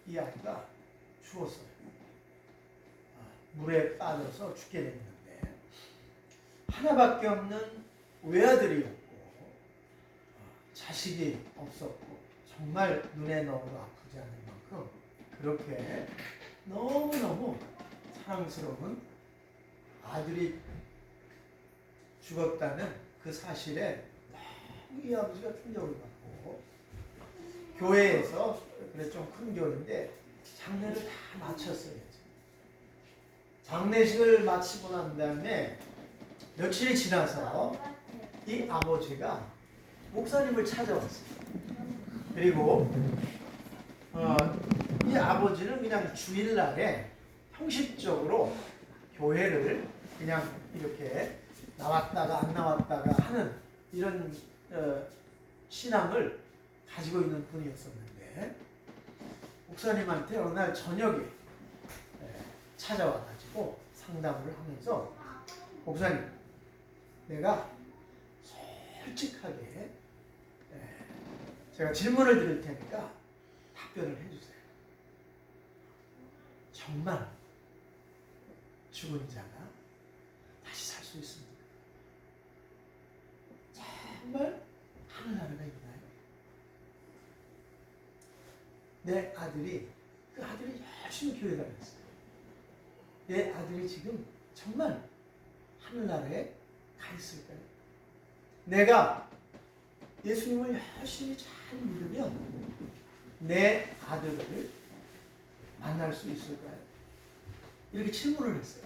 이 아이가 죽었어요. 물에 빠져서 죽게 됐는데 하나밖에 없는 외아들이었고 자식이 없었고 정말 눈에 넣어도 아프지 않을 만큼 그렇게 너무너무 사랑스러운 아들이 죽었다는 그 사실에 이 아버지가 충격을 받고 교회에서 그래 좀 큰 교회인데 장례를 다 마쳤어요. 장례식을 마치고 난 다음에 며칠이 지나서 이 아버지가 목사님을 찾아왔어요. 그리고 이 아버지는 그냥 주일날에 형식적으로 교회를 그냥 이렇게 나왔다가 안 나왔다가 하는 이런 신앙을 가지고 있는 분이었었는데 목사님한테 어느 날 저녁에 찾아와가지고 상담을 하면서 목사님, 내가 솔직하게 제가 질문을 드릴 테니까 답변을 해주세요. 정말 죽은 자가 다시 살 수 있습니다. 정말 하늘나라가 있나요? 내 아들이 그 아들이 열심히 교회 다녔어요. 내 아들이 지금 정말 하늘나라에 가 있을까요? 내가 예수님을 열심히 잘 믿으면 내 아들을 만날 수 있을까요? 이렇게 질문을 했어요.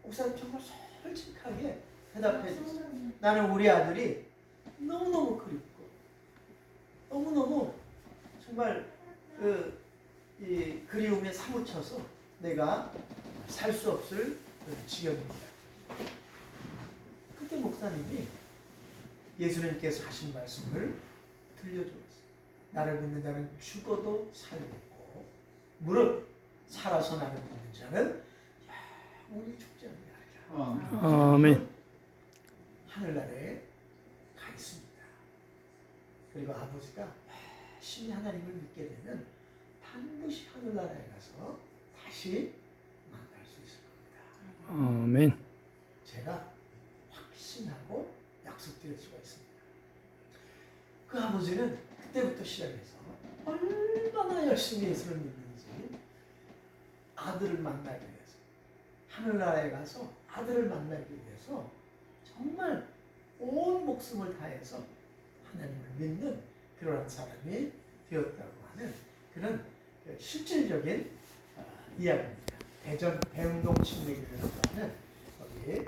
목사님 정말 솔직하게 대답해 주세요. 나는 우리 아들이 너무너무 그립고 너무너무 정말 이 그리움에 사무쳐서 내가 살 수 없을 지경입니다. 그때 목사님이 예수님께서 하신 말씀을 들려주었어요. 나를 믿는 자는 죽어도 살겠고 무릇 살아서 나를 믿는 자는 영원히 죽지 않느니라. 아멘. 하늘나라에 가 있습니다. 그리고 아버지가 열심히 하나님을 믿게 되면 반드시 하늘나라에 가서 다시 만날 수 있을 겁니다. 아멘. 제가 확신하고 약속드릴 수가 있습니다. 그 아버지는 그때부터 시작해서 얼마나 열심히 예수를 믿는지 아들을 만나기 위해서 하늘나라에 가서 아들을 만나기 위해서 정말 온 목숨을 다해서 하나님을 믿는 그러한 사람이 되었다고 하는 그런 실질적인 이야기입니다. 대전 대흥동 침례교회라고 하는 거기에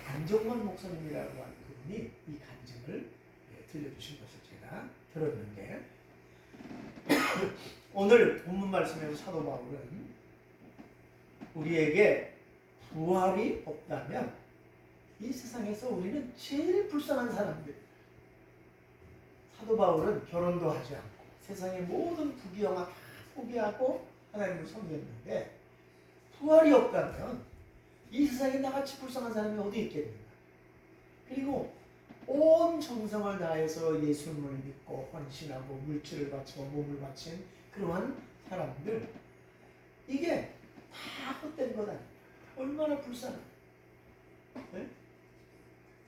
안정만 목사님이라고 하는 분이 이 간증을 들려주신 것을 제가 들었는데 오늘 본문 말씀에서 사도 바울은 우리에게 부활이 없다면 이 세상에서 우리는 제일 불쌍한 사람들. 사도 바울은 결혼도 하지 않고 세상의 모든 부귀영화 다 포기하고 하나님을 섬겼는데 부활이 없다면 이 세상에 나같이 불쌍한 사람이 어디 있겠는가. 그리고 온 정성을 다해서 예수님을 믿고 헌신하고 물질을 바치고 몸을 바친 그러한 사람들 이게 다 헛된 것 아닙니까? 얼마나 불쌍해. 네?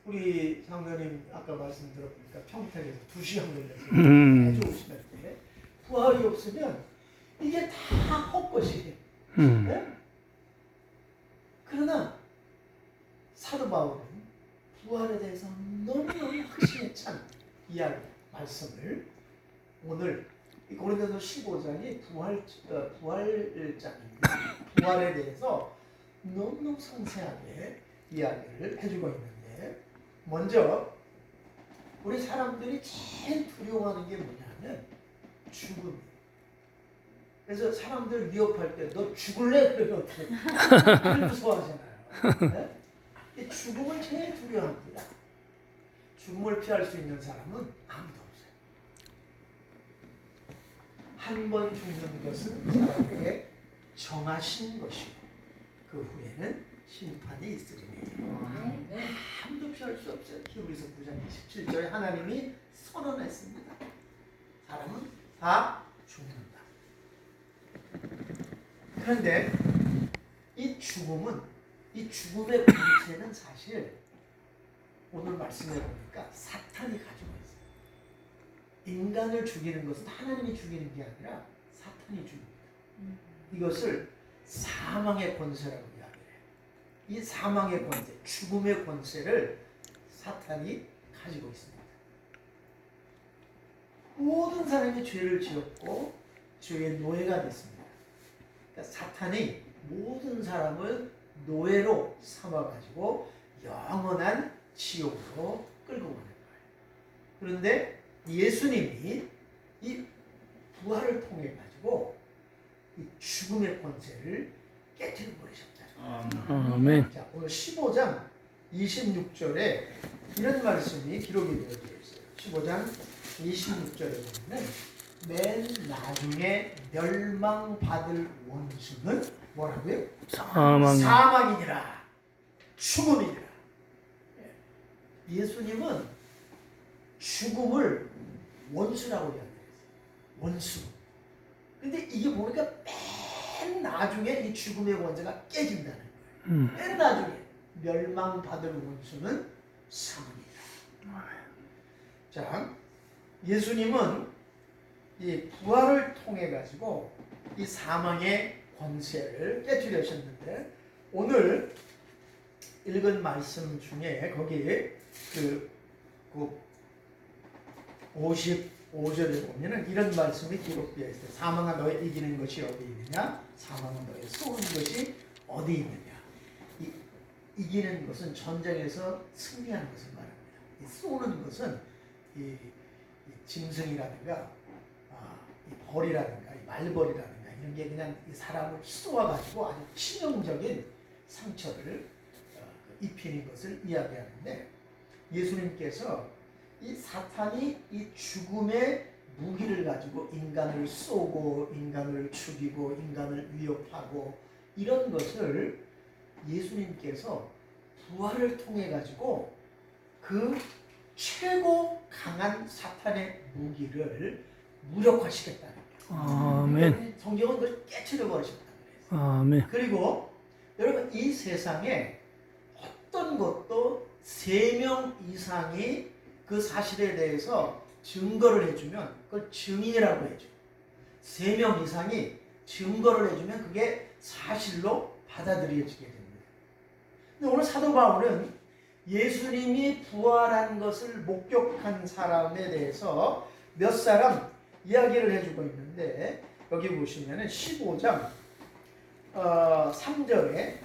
우리 장로님 아까 말씀 들어보니까 평택에서 2시간 걸려서 매주 오시는 때 부활이 없으면 이게 다 헛것이에요. 네? 그러나 사도 바울은 부활에 대해서 너무너무 확신에 찬 이야기, 말씀을 오늘 고린도서 15장이 부활장입니다. 부활에 대해서 너무너무 상세하게 이야기를 해주고 있는데 먼저 우리 사람들이 제일 두려워하는 게 뭐냐면 죽음. 그래서 사람들 위협할 때 너 죽을래? 그러면 어떻게 무서워하잖아요. 네? 죽음을 제일 두려워합니다. 죽음을 피할 수 있는 사람은 아무도 없어요. 한 번 죽는 것은 사람에게 정하신 것이고 그 후에는 심판이 있으리니 아무도 피할 수 없어요. 히브리서 9장 27절에 하나님이 선언했습니다. 사람은 다 죽는다. 그런데 이 죽음은, 이 죽음의 본체는 사실 오늘 말씀해 보니까 사탄이 가지고 있어요. 인간을 죽이는 것은 하나님이 죽이는 게 아니라 사탄이 죽입니다. 이것을 사망의 권세라고 이야기해요. 이 사망의 권세, 죽음의 권세를 사탄이 가지고 있습니다. 모든 사람이 죄를 지었고 죄의 노예가 됐습니다. 그러니까 사탄이 모든 사람을 노예로 삼아가지고 영원한 지옥으로 끌고 가는 거예요. 그런데 예수님이 이 부활을 통해 가지고 이 죽음의 권세를 깨뜨려 버리셨다. 아멘. 자, 오늘 15장 26절에 이런 말씀이 기록이 되어 있어요. 15장 26절에 보면 맨 나중에 멸망받을 원수는 뭐라고요? 사망이니라, 죽음이니라. 예수님은 죽음을 원수라고 이야기했어요. 원수. 근데 이게 보니까 맨 나중에 이 죽음의 권세가 깨진다는 거예요. 맨 나중에 멸망받을 원수는 사망이다. 자, 예수님은 이 부활을 통해 가지고 이 사망의 권세를 깨뜨리셨는데 오늘 읽은 말씀 중에 거기에 그 55절에 보면은 이런 말씀이 기록되어 있어요. 사망아 너의 이기는 것이 어디 있느냐? 사망아 너의 쏘는 것이 어디 있느냐? 이기는 것은 전쟁에서 승리하는 것을 말합니다. 이 쏘는 것은 이 짐승이라든가 이 벌이라든가 이 말벌이라든가 이런 게 그냥 이 사람을 쏘아가지고 아주 치명적인 상처를 입히는 것을 이야기하는데 예수님께서 이 사탄이 이 죽음의 무기를 가지고 인간을 쏘고 인간을 죽이고 인간을 위협하고 이런 것을 예수님께서 부활을 통해 가지고 그 최고 강한 사탄의 무기를 무력화시켰다는 거예요. 아멘. 성경은 그걸 깨트려 버리셨다는 거예요. 아멘. 그리고 여러분 이 세상에 어떤 것도 3명 이상이 그 사실에 대해서 증거를 해주면 그걸 증인이라고 해줘. 3명 이상이 증거를 해주면 그게 사실로 받아들여지게 됩니다. 근데 오늘 사도 바울은 예수님이 부활한 것을 목격한 사람에 대해서 몇 사람 이야기를 해주고 있는데 여기 보시면 15장 3절에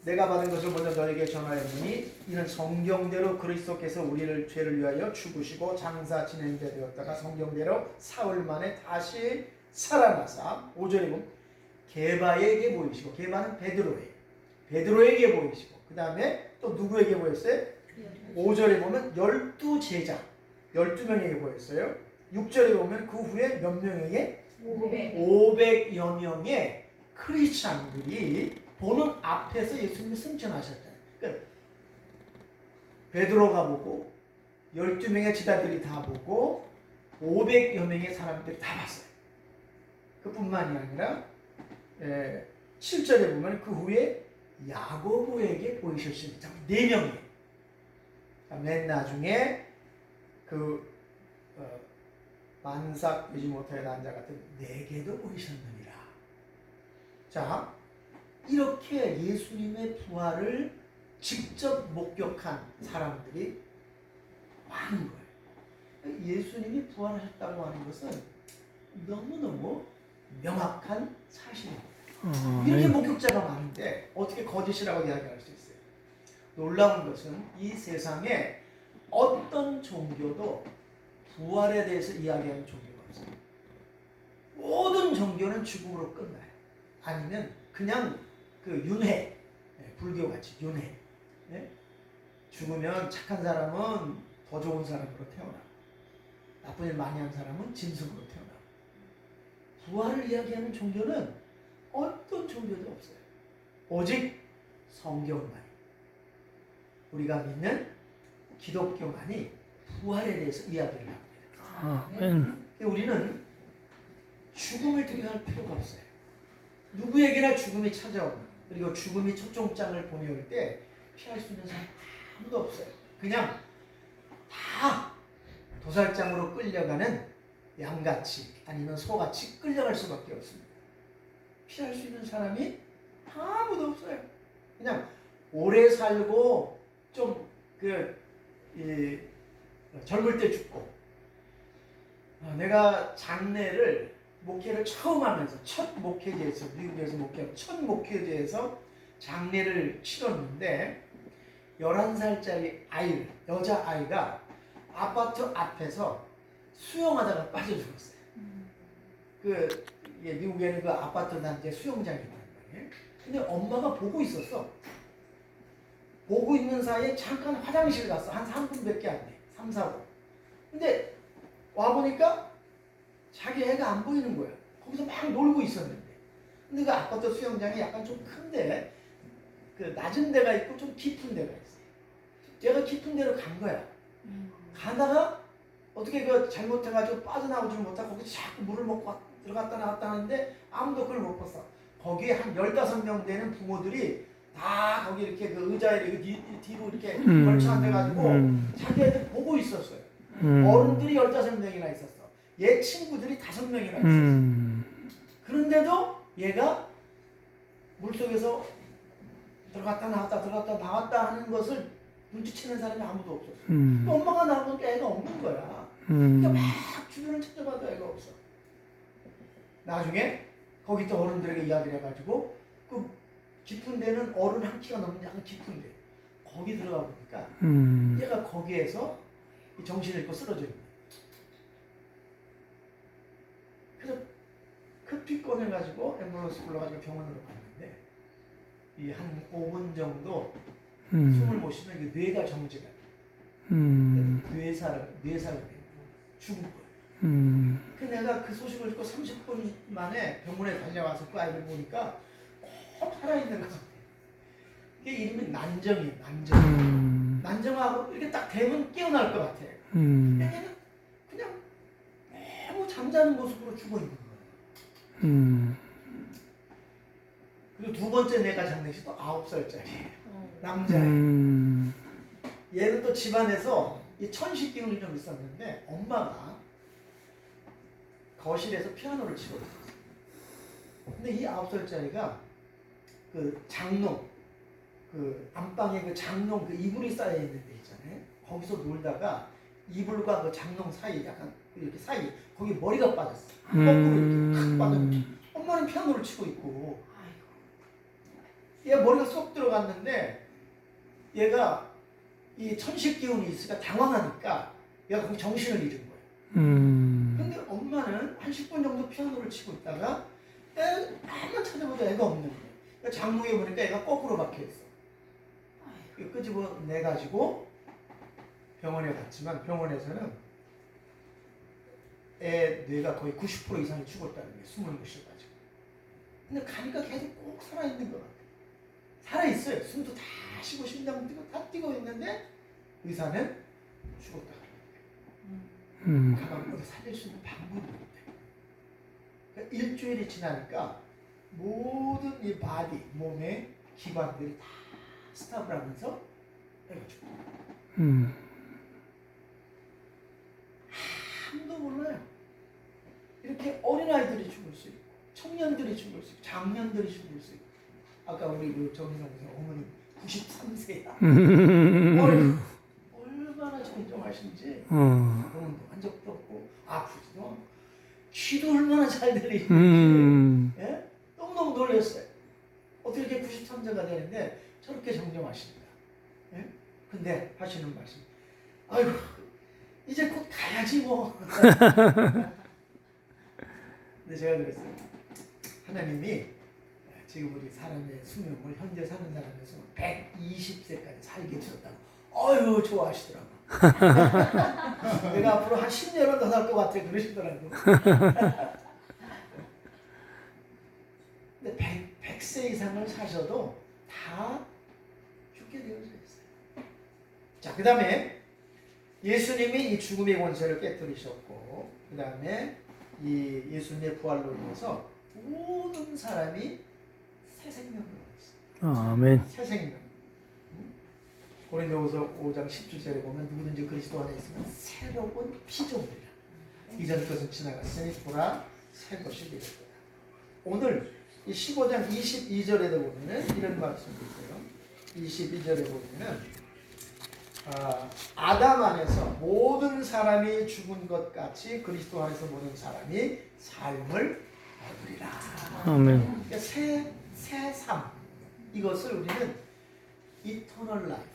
내가 받은 것을 먼저 너에게 전하였느니 이는 성경대로 그리스도께서 우리를 죄를 위하여 죽으시고 장사 지낸 데 되었다가 성경대로 사흘 만에 다시 살아나사 5절에 보면 게바에게 보이시고 게바는 베드로예요. 베드로에게 보이시고 그 다음에 또 누구에게 보였어요? 5절에 보면 12제자 12명에게 보였어요. 6절에 보면 그 후에 몇 명에게? 500여 명의 크리스찬들이 보는 앞에서 예수님이 승천하셨잖아요. 그러니까 베드로가 보고 12명의 지도자들이 다 보고 500여 명의 사람들이 다 봤어요. 그뿐만이 아니라 7절에 보면 그 후에 야고보에게 보이셨습니다. 4명이. 맨 나중에 그 만삭되지 못하여 난자 같은 4개도 보이셨느니라. 자, 이렇게 예수님의 부활을 직접 목격한 사람들이 많은 거예요. 예수님이 부활하셨다고 하는 것은 너무너무 명확한 사실입니다. 이렇게 목격자가 많은데 어떻게 거짓이라고 이야기할 수 있어요? 놀라운 것은 이 세상에 어떤 종교도 부활에 대해서 이야기하는 종교가 없어요. 모든 종교는 죽음으로 끝나요. 아니면 그냥 그 윤회, 불교같이 윤회. 죽으면 착한 사람은 더 좋은 사람으로 태어나고 나쁜 일 많이 한 사람은 짐승으로 태어나고 부활을 이야기하는 종교는 어떤 종교도 없어요. 오직 성경만 우리가 믿는 기독교만이 부활에 대해서 이야기를 합니다. 아멘. 우리는 죽음을 두려워할 필요가 없어요. 누구에게나 죽음이 찾아옵니다. 그리고 죽음이 초청장을 보내올 때 피할 수 있는 사람 아무도 없어요. 그냥 다 도살장으로 끌려가는 양같이 아니면 소같이 끌려갈 수밖에 없습니다. 피할 수 있는 사람이 아무도 없어요. 그냥 오래 살고 좀 젊을 때 죽고. 내가 장례를 목회를 처음 하면서 첫 목회제에서 미국에서 목회한 첫 목회제에서 장례를 치렀는데 11살짜리 아이를 여자아이가 아파트 앞에서 수영하다가 빠져 죽었어요. 미국에는 그 아파트 단지에 수영장이 있단 말이에요. 근데 엄마가 보고 있었어. 보고 있는 사이에 잠깐 화장실 갔어. 한 3분밖에 안 돼. 3, 4분. 근데 와보니까 자기 애가 안 보이는 거야. 거기서 막 놀고 있었는데. 근데 그 아파트 수영장이 약간 좀 큰데 그 낮은 데가 있고 좀 깊은 데가 있어. 제가 깊은 데로 간 거야. 가다가 어떻게 그 잘못해가지고 빠져나오지 못하고 거기서 자꾸 물을 먹고 들어갔다 나왔다 하는데 아무도 그걸 못 봤어. 거기에 한 15명 되는 부모들이 다 거기 이렇게 그 의자에 이렇게 뒤로 이렇게 걸쳐 앉아가지고 자기 애들 보고 있었어요. 어른들이 15명이나 있었어. 얘 친구들이 5명이나 있었어. 그런데도 얘가 물속에서 들어갔다 나왔다 하는 것을 눈치채는 사람이 아무도 없었어. 엄마가 나오니까 애가 없는 거야. 그러니까 막 주변을 찾아봐도 애가 없어. 나중에 거기 또 어른들에게 이야기를 해가지고 그 깊은 데는 어른 한 키가 넘는 약간 깊은 데 거기 들어가 보니까 얘가 거기에서 정신을 잃고 쓰러져 있는 거야. 그래서 급히 꺼내가지고 앰뷸런스 불러가지고 병원으로 갔는데 이 한 5분 정도 숨을 못 쉬면 이게 뇌가 정지가 뇌사가 죽은 거예요. 그 내가 그 소식을 듣고 30분 만에 병원에 달려와서 그 아이를 보니까 꼭 살아있는 것 같아요. 이게 이름이 난정이에요. 난정하고 이렇게 딱 대면 깨어날 것 같아요. 얘는 그냥 너무 잠자는 모습으로 죽어 있는 거예요. 그리고 두 번째 내가 장례식 또 9살짜리예요. 남자예요. 얘는 또 집안에서 이 천식 기운이 좀 있었는데 엄마가 거실에서 피아노를 치고 있었어요. 근데 이 9살짜리가 그 장롱, 그 안방에 그 장롱 그 이불이 쌓여 있는 데 있잖아요. 거기서 놀다가 이불과 그 장롱 사이 약간 이렇게 사이 거기 머리가 빠졌어. 거꾸로 이렇게 탁 빠졌는데 엄마는 피아노를 치고 있고 얘 머리가 쏙 들어갔는데 얘가 이 천식 기운이 있으니까 당황하니까 얘가 거기 정신을 잃은 거예요. 근데 엄마는 한 10분 정도 피아노를 치고 있다가 한번 찾아보자 애가 없는 거예요. 그러니까 장롱에 보니까 애가 거꾸로 박혀있어. 끄집어내가지고 병원에 갔지만 병원에서는 애 뇌가 거의 90% 이상이 죽었다는 게 숨을 못 쉬어가지고. 근데 가니까 계속 꼭 살아있는 것 같아요. 살아있어요. 숨도 다 쉬고 심장 뛰고 다 뛰고 있는데 의사는 죽었다. 가방으로 살릴 수 있는 방법이 없대. 그러니까 일주일이 지나니까 모든 이 바디, 몸의 기관들이 다 스탑을 하면서 애가 죽고. 아무도 몰라요. 이렇게 어린아이들이 죽을 수 있고 청년들이 죽을 수 있고 장년들이 죽을 수 있고 아까 우리 정희성 선생 어머니 93세야. 얼마나 정정하신지 병원도 한 적도 없고 아프지도 않고 귀도 얼마나 잘 들리시는지 예? 너무너무 놀랐어요. 어떻게 이렇게 93세가 되는데 저렇게 정정하십니다. 예? 근데 하시는 말씀 아이고 이제 곧 가야지 뭐. 근데 제가 그랬어요. 하나님이 지금 우리 사람의 수명을 현재 사는 사람의 수명 120세까지 살게 주셨다고 어휴 좋아하시더라고. 내가 앞으로 한 10년은 더 살 것 같아 그러시더라고. 근데 100세 이상을 사셔도 다 죽게 되어져 있어요. 자, 그 다음에 예수님이 이 죽음의 권세를 깨뜨리셨고 그 다음에 이 예수님의 부활로 인해서 모든 사람이 새 생명을 얻었어요. 아멘. 새 생명. 고린도후서 5장 17절에 보면 누구든지 그리스도 안에 있으면 새로운 피조물이라. 이전 것은 지나갔으니 보라 새 것이 되었다. 오늘 이 15장 22절에도 보면은 이런 말씀이 있어요. 22절에 보면은 아담 안에서 모든 사람이 죽은 것 같이 그리스도 안에서 모든 사람이 삶을 얻으리라. 아멘. 그러니까 새 삶. 이것을 우리는 eternal life,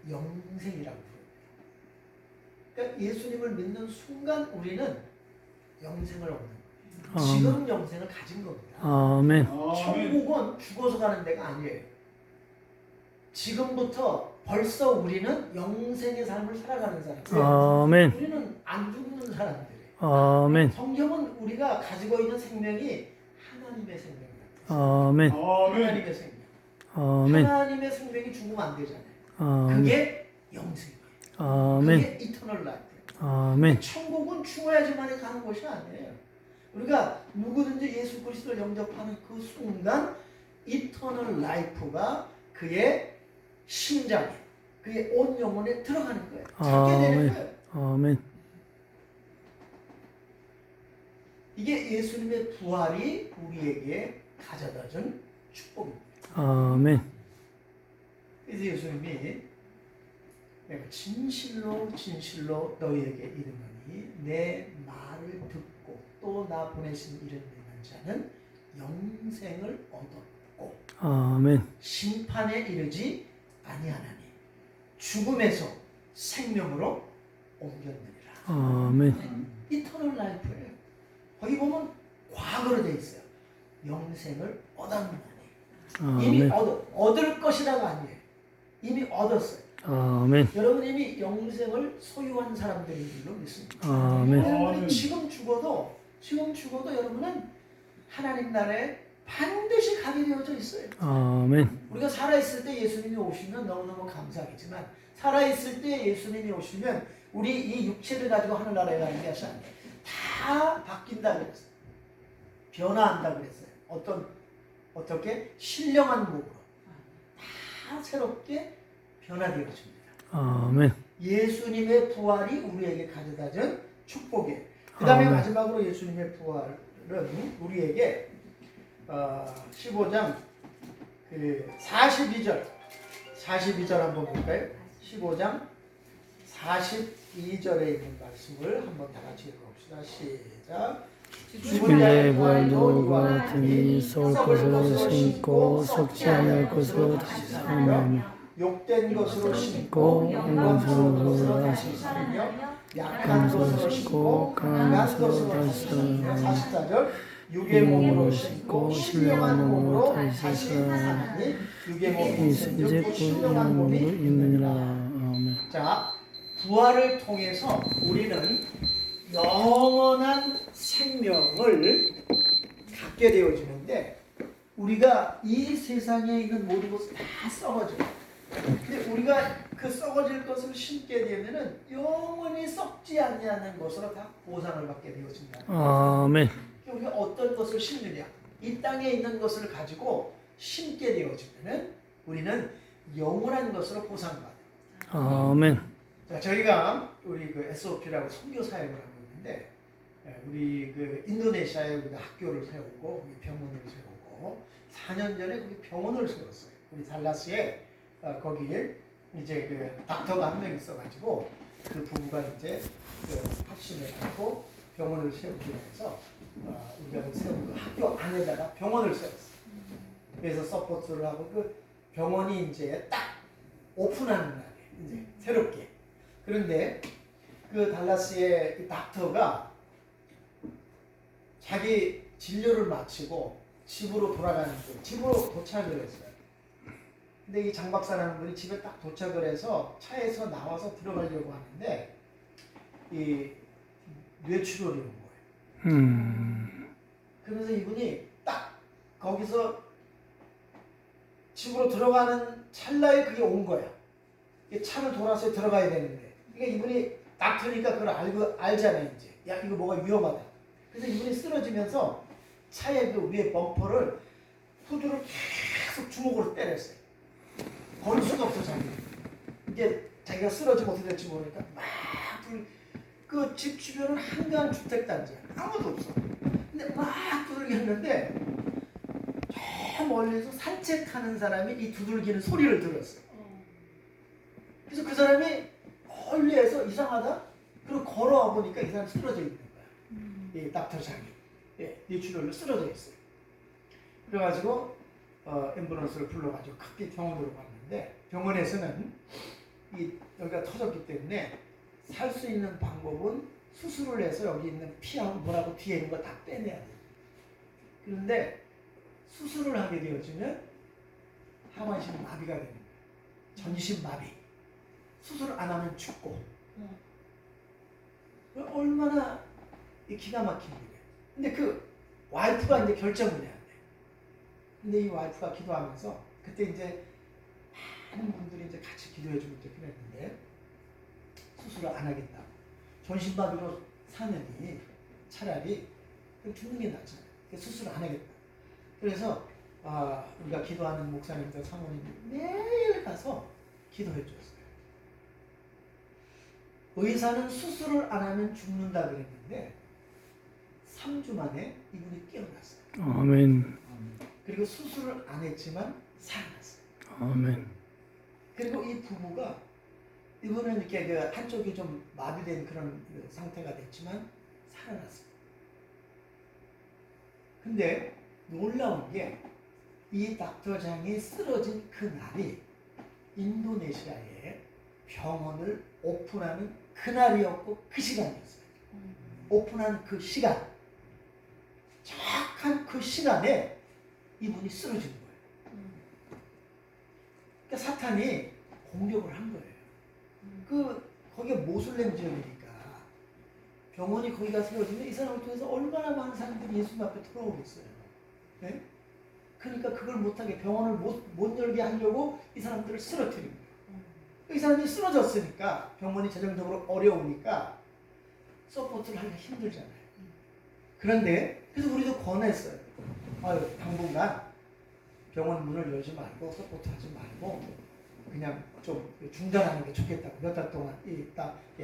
영생이라고 부릅니다. 그러니까 예수님을 믿는 순간 우리는 영생을 얻는 거예요. 지금 영생을 가진 겁니다. 아멘. 천국은 죽어서 가는 데가 아니에요. 지금부터 벌써 우리는 영생의 삶을 살아가는 사람이에요. 아멘. 우리는 안 죽는 사람들이에요. 아멘. 성경은 우리가 가지고 있는 생명이 하나님의 생명이에요. 아멘. 하나님의 생명. 아멘. 하나님의 생명이 죽으면 안 되잖아요. 아멘. 그게 영생이에요. 아멘. 그게 이터널 라이프예요. 아멘. 천국은 죽어야지만 가는 곳이 아니에요. 우리가 누구든지 예수 그리스도를 영접하는 그 순간 이터널 라이프가 그의 심장에, 그의 온 영혼에 들어가는 거예요. 찾게 되는 거예요. 아멘. 이게 예수님의 부활이 우리에게 가져다준 축복입니다. 아멘. 그래서 예수님이 내가 진실로 진실로 너희에게 이르노니 내 말을 듣고 또 나 보내신 이를 믿는 자는 영생을 얻었고 아멘. 심판에 이르지 아니하나니 죽음에서 생명으로 옮겼느니라. 아멘. 이터널 라이프예요. 거기 보면 과거로 돼 있어요. 영생을 얻었느니. 이미 아멘. 얻을 것이라가 아니에요. 이미 얻었어요. 아멘. 여러분 이미 영생을 소유한 사람들인 줄로 믿습니다. 아멘. 여러분이 지금 죽어도 여러분은 하나님 나라에 반드시 가게 되어져 있어요. 아멘. 우리가 살아있을 때 예수님이 오시면 너무너무 감사하겠지만 살아있을 때 예수님이 오시면 우리 이 육체를 가지고 하늘나라에 가는 것이 아니에요. 다 바뀐다 그랬어요. 변화한다 그랬어요. 어떻게? 신령한 몸으로 다 새롭게 변화되어집니다. 아멘. 예수님의 부활이 우리에게 가져다준 축복이에요. 그 다음에 아멘. 마지막으로 예수님의 부활은 우리에게 15장 42절 한번 볼까요? 15장 42절에 있는 말씀을 한번 다 같이 읽어봅시다. 시작. 죽은 자의 부활도 이와 같으니 썩을 것으로 심고 썩지 않을 것으로 다시 살아나며 욕된 것으로 심고 영광스러운 것으로 다시 살며 약한 것으로 심고 강한 것으로 다시 살며 44절 육의 몸으로 심고 신령한 몸으로 다시 사니 육의 몸이 이제 신령한 몸이 있느니라. 아멘. 자, 부활을 통해서 우리는 영원한 생명을 갖게 되어지는데 우리가 이 세상에 있는 모든 것을 다 썩어져요. 근데 우리가 그 썩어질 것을 심게 되면은 영원히 썩지 않는 것으로 다 보상을 받게 되어진다. 아멘. 우리가 어떤 것을 심느냐, 이 땅에 있는 것을 가지고 심게 되어지면은 우리는 영원한 것으로 보상받아요. 아멘. 자, 저희가 우리 그 SOP라고 선교 사역을 하고 있는데 우리 그 인도네시아에 우리가 학교를 세우고 병원을 세우고 4년 전에 거기 병원을 세웠어요. 우리 달라스에 거기에 이제 그 닥터가 한 명 있어가지고 그 부부가 이제 그 확신을 갖고 병원을 세우기 위해서 우리가 세운 그 학교 안에다가 병원을 세웠어요. 그래서 서포트를 하고 그 병원이 이제 딱 오픈하는 날에 이제 새롭게. 그런데 그 달라스의 그 닥터가 자기 진료를 마치고 집으로 돌아가는 중, 집으로 도착을 했어요. 근데 이 장 박사라는 분이 집에 딱 도착을 해서 차에서 나와서 들어가려고 하는데 이 뇌출혈이 온 거예요. 그러면서 이분이 딱 거기서 집으로 들어가는 찰나에 그게 온 거야. 차를 돌아서 들어가야 되는데. 그러니까 이분이 닥터니까 그걸 알잖아요, 이제. 야, 이거 뭐가 위험하다. 그래서 이분이 쓰러지면서 차의 그 위에 범퍼를 후드로 계속 주먹으로 때렸어요. 걸을 수가 없어 자기. 이제 자기가 쓰러지면 어떻게 될지 모르니까 막 그 집 주변은 한가한 주택단지야. 아무도 없어. 근데 막 두들기 했는데 저 멀리서 산책하는 사람이 이 두들기는 소리를 들었어요. 그래서 그 사람이 멀리에서 이상하다? 그리고 걸어와 보니까 이 사람이 쓰러져 있는 거야. 이 닥터 장이. 예, 뇌출혈로 쓰러져 있어요. 그래가지고 앰뷸런스를 불러가지고 급히 병원으로 갔는데 병원에서는 여기가 터졌기 때문에 살 수 있는 방법은 수술을 해서 여기 있는 피하고 뭐라고 뒤에 있는 거 다 빼내야 돼. 그런데 수술을 하게 되어지면 하반신 마비가 되는 거야. 전신 마비. 수술을 안 하면 죽고. 얼마나 기가 막힌 일이야. 근데 그 와이프가 이제 결정을 해야 돼. 근데 이 와이프가 기도하면서 그때 이제 많은 분들이 이제 같이 기도해주고 이제 그랬는데 수술을 안 하겠다. 전신마비로 사느니 차라리 죽는 게 낫잖아요. 수술을 안 하겠다. 그래서 우리가 기도하는 목사님들 사모님들 매일 가서 기도해 줬어요. 의사는 수술을 안 하면 죽는다 그랬는데 3주 만에 이분이 깨어났어요. 아멘. 그리고 수술을 안 했지만 살아났어요. 아멘. 그리고 이 부부가 이분은 이렇게 그 한쪽이 좀 마비된 그런 상태가 됐지만 살아났어요. 근데 놀라운 게 이 닥터 장이 쓰러진 그 날이 인도네시아에 병원을 오픈하는 그날이었고 그 시간이었어요. 오픈한 그 시간, 정확한 그 시간에 이분이 쓰러진 거예요. 그러니까 사탄이 공격을 한 거예요. 거기가 모슬렘 지역이니까 병원이 거기가 쓰러지면 이 사람을 통해서 얼마나 많은 사람들이 예수님 앞에 들어오겠어요. 네? 그러니까 그걸 못하게 병원을 못 열게 하려고 이 사람들을 쓰러뜨린 거예요. 이 사람이 쓰러졌으니까 병원이 재정적으로 어려우니까 서포트를 하기가 힘들잖아요. 그런데 그래서 우리도 권했어요. 당분간 병원 문을 열지 말고 서포트 하지 말고 그냥 좀 중단하는 게 좋겠다고 몇 달 동안 이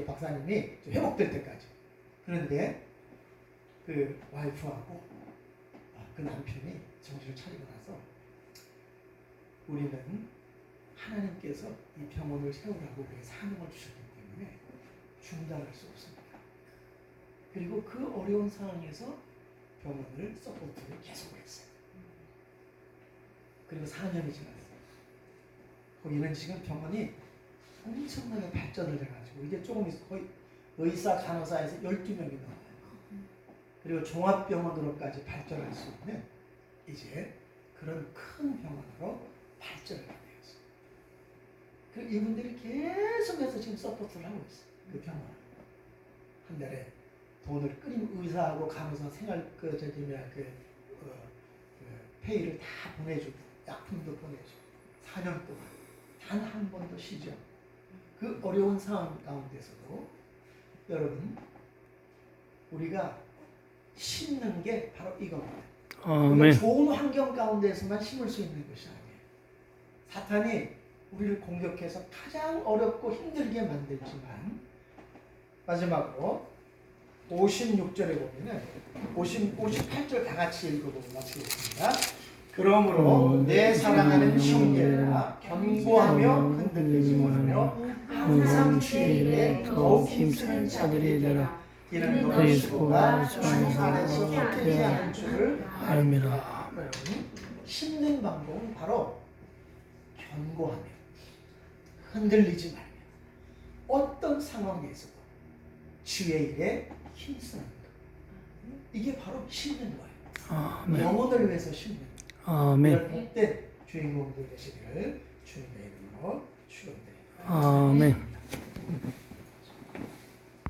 박사님이 좀 회복될 때까지. 그런데 그 와이프하고 그 남편이 정신을 차리고 나서 우리는 하나님께서 이 병원을 세우라고 우리에게 사명을 주셨기 때문에 중단할 수 없습니다. 그리고 그 어려운 상황에서 병원을 서포트를 계속했어요. 그리고 4년이 지났어요. 거기는 지금 병원이 엄청나게 발전을 해가지고 이게 조금 있어 거의 의사, 간호사에서 12명이 나와요. 그리고 종합병원으로까지 발전할 수 있는 이제 그런 큰 병원으로 발전을 하고 있어요. 그 이분들이 계속해서 지금 서포트를 하고 있어요. 그 병원 한 달에 돈을 끊임 의사하고 간호사 생활 페이를 다 보내주고 약품도 보내주고 4년 동안 단 한 번도 쉬지 않고 그 어려운 상황 가운데서도 여러분 우리가 심는 게 바로 이겁니다. 아멘. 좋은 환경 가운데서만 심을 수 있는 것이 아니에요. 사탄이 우리를 공격해서 가장 어렵고 힘들게 만들지만 마지막으로 56절에 보면은 58절 다 같이 읽어보고 마치겠습니다. 그러므로 내 사랑하는 형제들아 견고하며 흔들리지 말며 항상 주의 일에 더욱 힘쓰는 자들이 되라. 이는 그리스도가 주 안에서 깨지 않은 줄을 알미라. 심는 방법은 바로 견고하며 흔들리지 말며 어떤 상황에서도 주의 일에 힘쓰는 것. 이게 바로 심는 거예요. 아멘. 영혼을 위해서 심는 거예요. 아멘. 복된 주인공들 되시기를 주님의 이름으로 축원드립니다. 아멘.